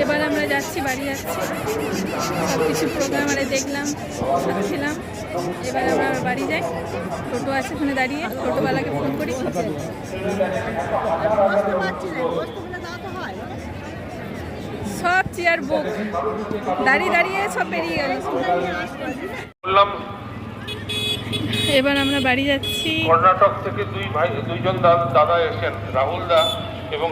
এবার আমরা যাচ্ছি, বাড়ি যাচ্ছি। সব কিছু প্রোগ্রাম আরে দেখলাম, খেলাম। এবার আমরা বাড়ি যাই। টোটো আছে ওখানে দাঁড়িয়ে, টোটোওয়ালাকে ফোন করি। সব চেয়ার বুক, দাঁড়িয়ে দাঁড়িয়ে সব বেরিয়ে গেল। এবার আমরা বাড়ি যাচ্ছি। কর্ণাটক থেকে দুইজন দাদা এসেছেন, রাহুল দা এবং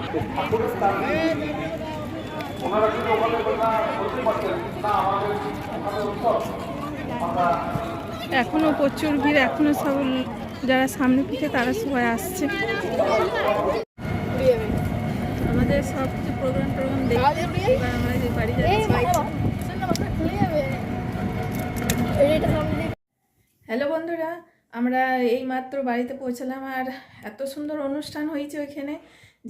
এখনো প্রচুর ভিড়, এখনো সব যারা সামনে পিঠে তারা সবাই আসছে। আমাদের সব কিছু প্রোগ্রাম দেখে এবার আমরা বাড়ি যাচ্ছি। হ্যালো বন্ধুরা, আমরা এই মাত্র বাড়িতে পৌঁছালাম। আর এত সুন্দর অনুষ্ঠান হয়েছে ওইখানে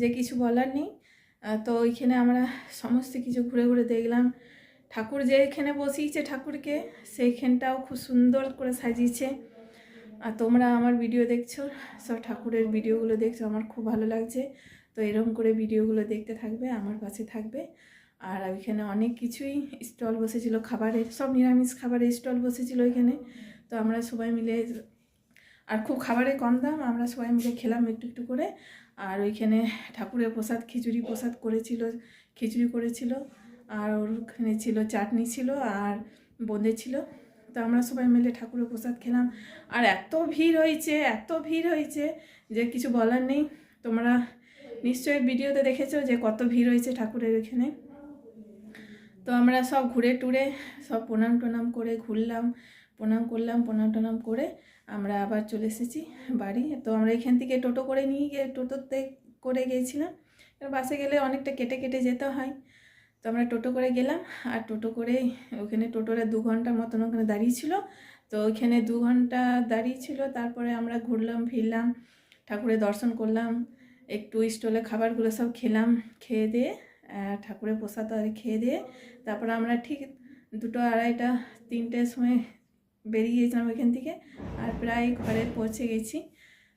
যে কিছু বলার নেই। তো ওইখানে আমরা সমস্ত কিছু ঘুরে ঘুরে দেখলাম। ঠাকুর যেখানে বসিয়েছে ঠাকুরকে, সেইখানটাও খুব সুন্দর করে সাজিয়েছে। আর তোমরা আমার ভিডিও দেখছো, সব ঠাকুরের ভিডিওগুলো দেখছো, আমার খুব ভালো লাগছে। তো এরকম করে ভিডিওগুলো দেখতে থাকবে, আমার কাছে থাকবে। আর ওইখানে অনেক কিছুই স্টল বসেছিল, খাবারের, সব নিরামিষ খাবারের স্টল বসেছিল ওইখানে। তো আমরা সবাই মিলে, আর খুব খাবারের কম দাম, আমরা সবাই মিলে খেলাম একটু একটু করে। আর ওইখানে ঠাকুরের প্রসাদ, খিচুড়ি প্রসাদ করেছিল, খিচুড়ি করেছিল। আর ওখানে ছিল চাটনি ছিল আর বোঁদে ছিল। তো আমরা সবাই মিলে ঠাকুরের প্রসাদ খেলাম। আর এত ভিড় হয়েছে, এত ভিড় হয়েছে যে কিছু বলার নেই। তোমরা নিশ্চয়ই ভিডিওতে দেখেছো যে কত ভিড় হয়েছে ঠাকুরের এখানে। তো আমরা সব ঘুরে টুরে সব প্রণাম টনাম করে ঘুরলাম, প্রণাম করলাম, প্রণাম টনাম করে আমরা আবার চলে এসেছি বাড়ি। তো আমরা এখান থেকে টোটো করে নিয়ে গিয়ে টোটোতে করে গিয়েছিলাম। বাসে গেলে অনেকটা কেটে কেটে যেতে হয়। তো আমরা টোটো করে গেলাম। আর টোটো করে ওখানে টোটোরে 2 ঘন্টার মতন ওখানে দাঁড়িয়েছিল। তো ওইখানে 2 ঘন্টা দাঁড়িয়েছিল। তারপরে আমরা ঘুরলাম ফিরলাম, ঠাকুরের দর্শন করলাম, একটু স্টলে খাবারগুলো সব খেলাম। খেয়ে দিয়ে ঠাকুরের প্রসাদ আর খেয়ে দিয়ে তারপরে আমরা ঠিক 2টা, 2:30, 3টের সময় বেরিয়ে গিয়েছিলাম ওইখান থেকে। আর প্রায় ঘরে পৌঁছে গেছি।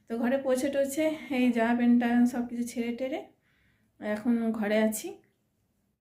তো ঘরে পৌঁছে টৌছে এই জামা প্যান্টটা সব কিছু ছেড়ে টেরে এখন ঘরে আছি।